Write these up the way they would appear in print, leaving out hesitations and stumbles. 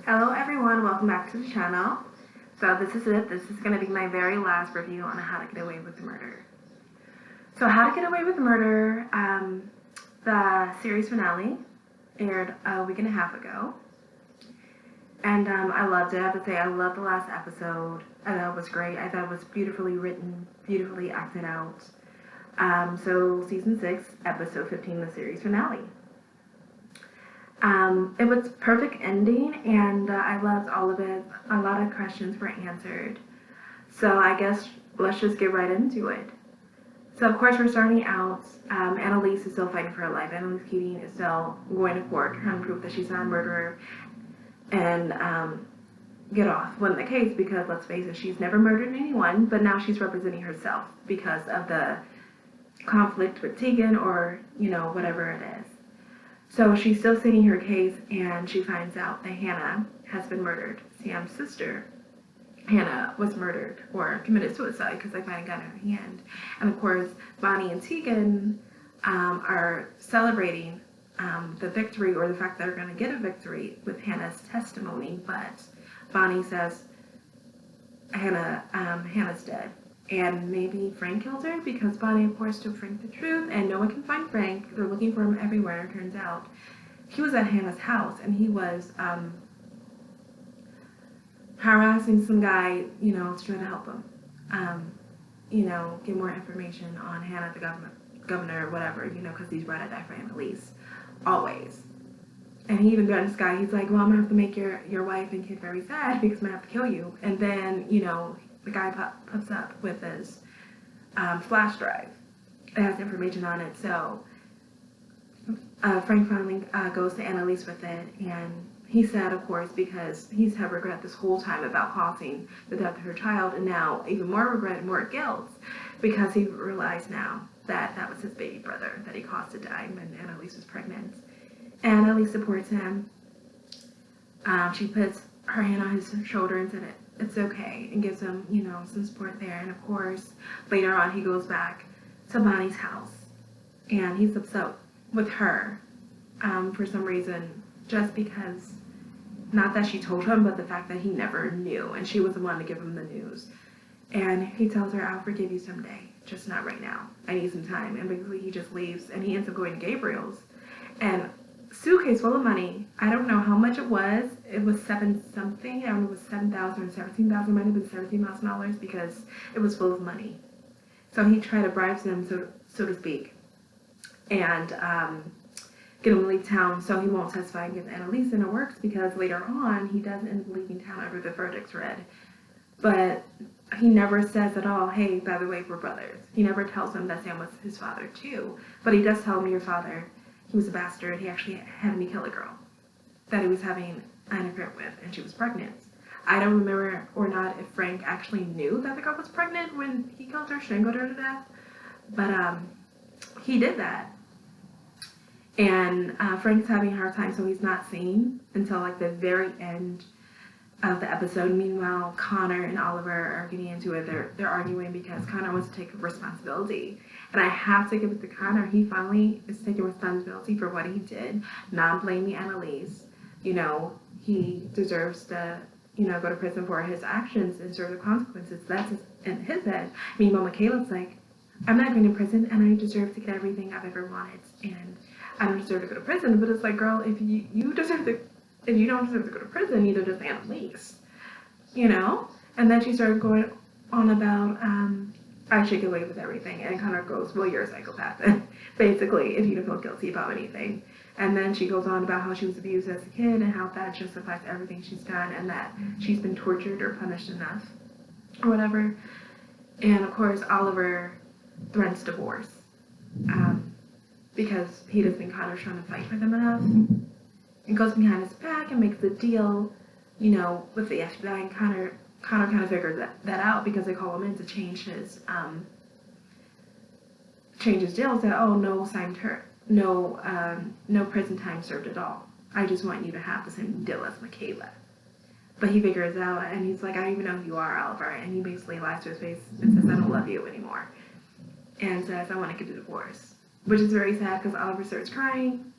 Hello everyone, welcome back to the channel. So this is it. This is going to be my very last review on How to Get Away with Murder. So How to Get Away with Murder, the series finale aired a week and a half ago. And I loved it. I have to say I loved the last episode. I thought it was great. I thought it was beautifully written, beautifully acted out. So season 6, episode 15, the series finale. It was perfect ending, and I loved all of it. A lot of questions were answered. So I guess let's just get right into it. So of course we're starting out. Annalise is still fighting for her life. Annalise Keating is still going to court trying to prove that she's not a murderer and get off win the case, because let's face it, she's never murdered anyone, but now she's representing herself because of the conflict with Teagan, or whatever it is. So she's still stating her case, and she finds out that Hannah has been murdered. Sam's sister, Hannah, was murdered or committed suicide because they finally got her hand. And of course, Bonnie and Teagan are celebrating the victory, or the fact that they're going to get a victory with Hannah's testimony. But Bonnie says Hannah's dead. And maybe Frank killed her, because Bonnie, of course, told Frank the truth, and no one can find Frank. They're looking for him everywhere. It turns out he was at Hannah's house, and he was harassing some guy, to try to help him, get more information on Hannah, the governor, or whatever, because he's ride or die for Annalise, always. And he even got this guy. He's like, well, I'm gonna have to make your wife and kid very sad, because I'm gonna have to kill you. And then, the guy pops up with his flash drive. It has information on it. So Frank finally goes to Annalise with it, and he's sad, of course, because he's had regret this whole time about causing the death of her child, and now even more regret and more guilt, because he realized now that that was his baby brother that he caused to die when Annalise was pregnant. And Annalise supports him. She puts her hand on his shoulder and said it's okay, and gives him, some support there. And of course, later on, he goes back to Bonnie's house, and he's upset with her for some reason, just because, not that she told him, but the fact that he never knew, and she was the one to give him the news. And he tells her, I'll forgive you someday, just not right now. I need some time. And basically, he just leaves, and he ends up going to Gabriel's. And suitcase full of money. I don't know how much it was. It was $7 something. I don't know if it was $7,000 or $17,000. Might have been $17,000, because it was full of money. So he tried to bribe them, so to speak, and get him to leave town so he won't testify against Annalise. And it works, because later on he does end up leaving town after the verdict's read. But he never says at all, hey, by the way, we're brothers. He never tells him that Sam was his father too. But he does tell him, your father, he was a bastard. He actually had me kill a girl that he was having an affair with, and she was pregnant. I don't remember or not if Frank actually knew that the girl was pregnant when he killed her, strangled her to death. But he did that. And Frank's having a hard time, so he's not seen until like the very end of the episode. Meanwhile, Connor and Oliver are getting into it. They're arguing because Connor wants to take responsibility. And I have to give it to Connor. He finally is taking responsibility for what he did, not blaming Annalise. He deserves to, go to prison for his actions and serve the consequences. That's in his head. Meanwhile, Michaela's like, I'm not going to prison, and I deserve to get everything I've ever wanted, and I don't deserve to go to prison. But it's like, girl, if you don't deserve to go to prison, neither does Annalise. And then she started going on about, I should get away with everything, and Connor goes, well, you're a psychopath, basically, if you don't feel guilty about anything. And then she goes on about how she was abused as a kid, and how that justifies everything she's done, and that she's been tortured or punished enough, or whatever. And of course, Oliver threatens divorce, because he doesn't think Connor's trying to fight for them enough, and goes behind his back and makes the deal, with the FBI. And Connor kind of figures that out, because they call him in to change his deal. Said, oh, no prison time served at all. I just want you to have the same deal as Michaela. But he figures out, and he's like, I don't even know who you are, Oliver. And he basically lies to his face and says, I don't love you anymore, and says, I want to get a divorce, which is very sad, because Oliver starts crying.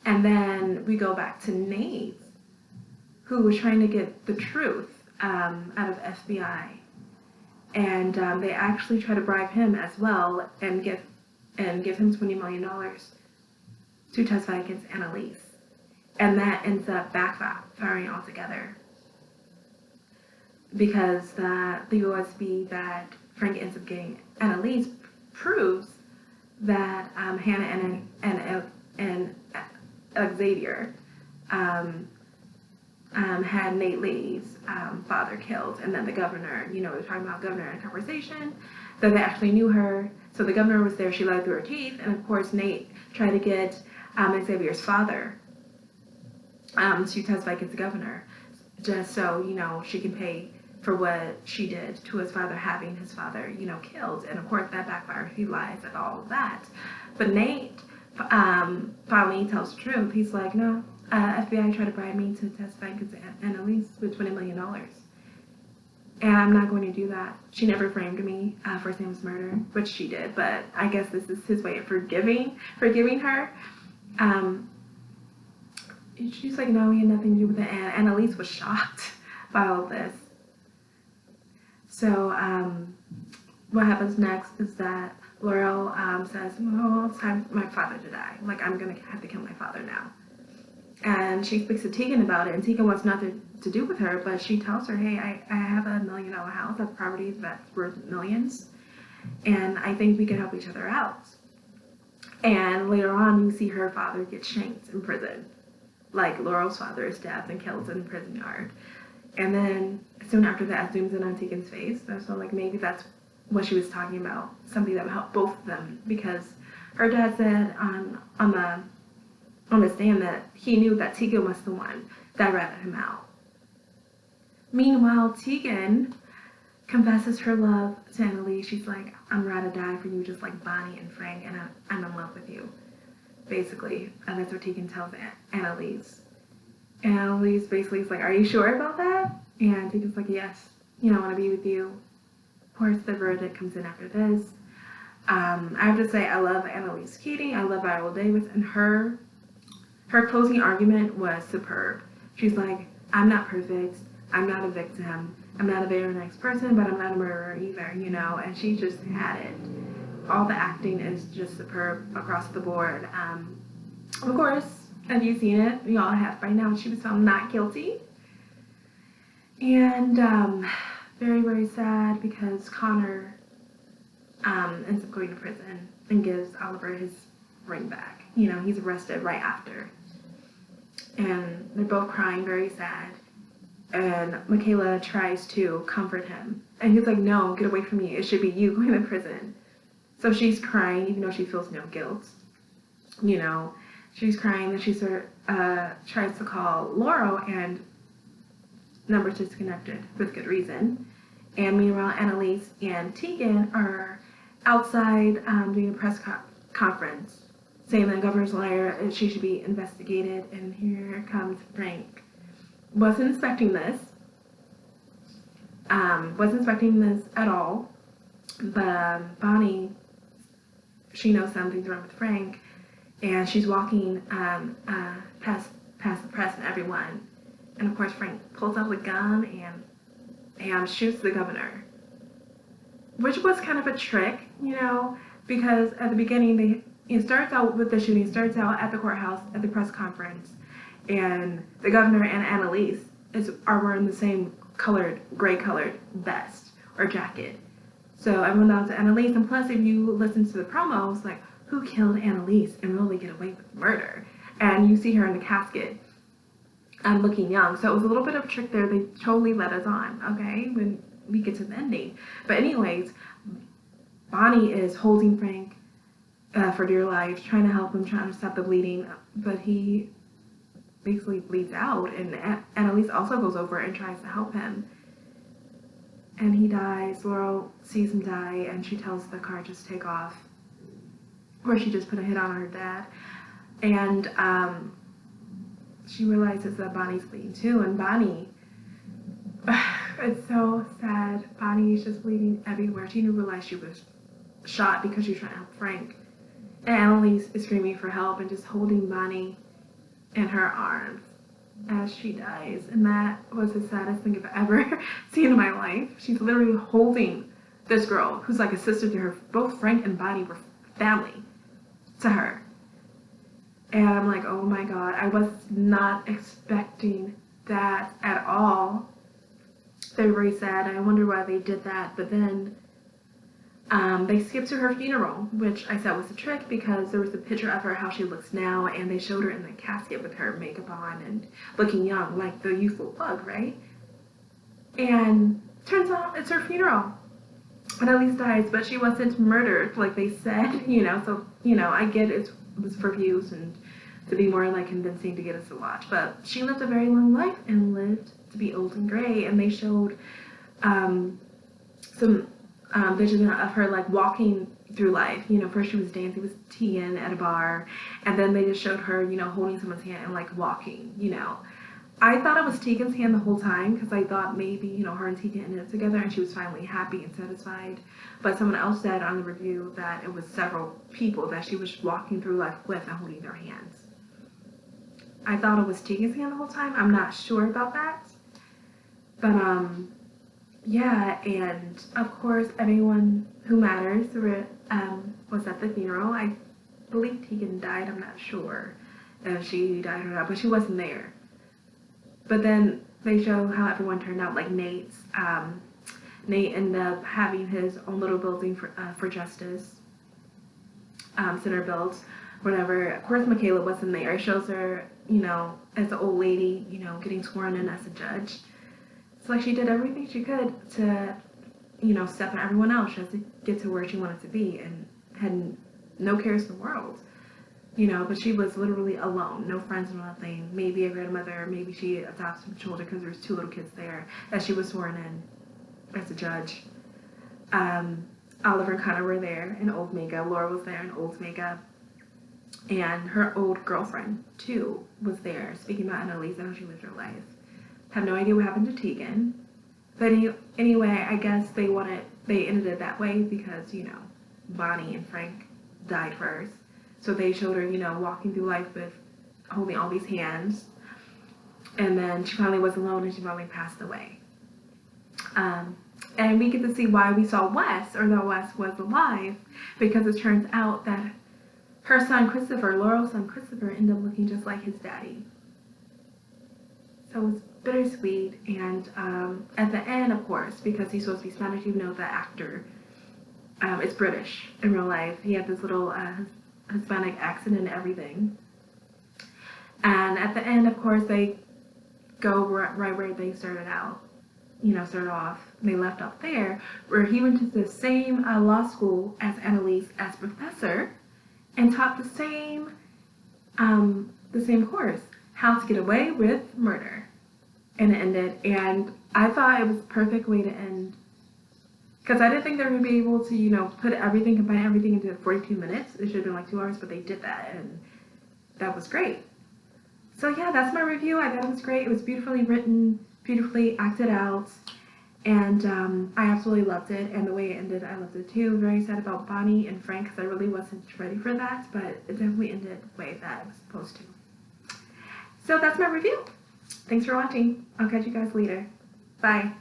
And then we go back to Nate, who was trying to get the truth out of FBI. And they actually try to bribe him as well and give him $20 million to testify against Annalise. And that ends up backfiring altogether. Because the USB that Frank ends up getting Annalise proves that Hannah and Xavier had Nate Lee's father killed, and then the governor, we were talking about governor in a conversation, that they actually knew her. So the governor was there, she lied through her teeth, and of course Nate tried to get Xavier's father to testify against the governor, just so, she can pay for what she did to his father, having his father, killed. And of course that backfired. He lies at all of that. But Nate finally tells the truth. He's like, no, FBI tried to bribe me to testify against Annalise with $20 million. And I'm not going to do that. She never framed me for Sam's murder, which she did, but I guess this is his way of forgiving her. She's like, no, he had nothing to do with it. And Annalise was shocked by all of this. So what happens next is that Laurel says, well, it's time for my father to die. Like, I'm going to have to kill my father now. And she speaks to Teagan about it, and Teagan wants nothing to do with her, but she tells her, hey, I have $1 million house, that's property that's worth millions, and I think we can help each other out. And later on, you see her father get shanked in prison. Like, Laurel's father is stabbed and killed in a prison yard. And then, soon after that, zooms in on Teagan's face. So, like, maybe that's what she was talking about, something that would help both of them, because her dad said on the stand that he knew that Teagan was the one that ratted him out. Meanwhile, Teagan confesses her love to Annalise. She's like, I'm ready to die for you, just like Bonnie and Frank, and I'm in love with you, basically. And that's what Teagan tells Annalise. And Annalise basically is like, are you sure about that? And Teagan's like, yes, I want to be with you. Of course, the verdict comes in after this. I have to say, I love Annalise Keating. I love Viola Davis, and her closing argument was superb. She's like, I'm not perfect. I'm not a victim. I'm not a very nice person, but I'm not a murderer either, and she just had it. All the acting is just superb across the board. Of course, have you seen it? We all have by now. She was found not guilty. And very, very sad, because Connor ends up going to prison and gives Oliver his ring back. He's arrested right after. And they're both crying, very sad. And Michaela tries to comfort him. And he's like, no, get away from me. It should be you going to prison. So she's crying, even though she feels no guilt. She's crying, and she tries to call Laurel, and number's disconnected with good reason. And meanwhile, Annalise and Teagan are outside doing a press conference, saying that Governor's liar, she should be investigated. And here comes Frank. Wasn't expecting this at all. But Bonnie, she knows something's wrong with Frank, and she's walking past the press and everyone. And of course, Frank pulls out a gun and shoots the governor, which was kind of a trick, because at the beginning it starts out with the shooting. Starts out at the courthouse at the press conference, and the governor and Annalise are wearing the same gray colored vest or jacket. So everyone knows Annalise, and plus if you listen to the promos, like, who killed Annalise and really get away with murder? And you see her in the casket looking young. So it was a little bit of a trick there. They totally let us on, okay, when we get to the ending. But anyways, Bonnie is holding Frank for dear life, trying to help him, trying to stop the bleeding, but he basically bleeds out, and Annalise also goes over and tries to help him. And he dies. Laurel sees him die, and she tells the car just take off, or she just put a hit on her dad. And she realizes that Bonnie's bleeding too, and Bonnie, it's so sad. Bonnie is just bleeding everywhere. She didn't realize she was shot because she was trying to help Frank. And Annalise is screaming for help and just holding Bonnie in her arms. as she dies, and that was the saddest thing I've ever seen in my life. She's literally holding this girl who's like a sister to her. Both Frank and Bonnie were family to her. And I'm like, oh my god, I was not expecting that at all. They're very sad. I wonder why they did that. But then they skipped to her funeral, which I said was a trick because there was a picture of her how she looks now, and they showed her in the casket with her makeup on and looking young, like the youthful bug, right? And turns out it's her funeral. Annalise dies, but she wasn't murdered like they said, so, I get it was for views and to be more like convincing to get us to watch. But she lived a very long life and lived to be old and gray, and they showed some vision of her like walking through life. First she was dancing with Teagan at a bar, and then they just showed her, holding someone's hand and like walking. I thought it was Teagan's hand the whole time because I thought maybe, her and Teagan ended up together and she was finally happy and satisfied. But someone else said on the review that it was several people that she was walking through life with and holding their hands. I thought it was Teagan's hand the whole time. I'm not sure about that. But, yeah, and of course, everyone who matters was at the funeral. I believe Teagan died. I'm not sure if she died or not, but she wasn't there. But then they show how everyone turned out, like Nate ended up having his own little building for justice, center built, whatever. Of course, Michaela wasn't there. It shows her, as an old lady, getting sworn in as a judge. It's like she did everything she could to, step on everyone else just to get to where she wanted to be and had no cares in the world. But she was literally alone, no friends or nothing. Maybe a grandmother, maybe she adopted some children because there was 2 little kids there as she was sworn in as a judge. Oliver and Connor were there in old makeup. Laura was there in old makeup. And her old girlfriend, too, was there, speaking about Annalise and how she lived her life. Have no idea what happened to Teagan. But anyway, I guess they ended it that way because, Bonnie and Frank died first. So they showed her, walking through life with holding all these hands. And then she finally was alone and she finally passed away. And we get to see why we saw Wes, or that Wes was alive, because it turns out that her son Christopher, Laurel's son Christopher, ended up looking just like his daddy. So it was bittersweet. And at the end, of course, because he's supposed to be Spanish, the actor is British in real life. He had this little Hispanic accent and everything. And at the end, of course, they go right where they started out. Started off. They left off there, where he went to the same law school as Annalise as professor, and taught the same course, how to get away with murder. And it ended, and I thought it was a perfect way to end. Because I didn't think they were going to be able to, combine everything into 42 minutes. It should have been like 2 hours, but they did that, and that was great. So yeah, that's my review. I thought it was great. It was beautifully written, beautifully acted out, and I absolutely loved it. And the way it ended, I loved it too. Very sad about Bonnie and Frank, because I really wasn't ready for that, but it definitely ended the way that it was supposed to. So that's my review. Thanks for watching. I'll catch you guys later. Bye.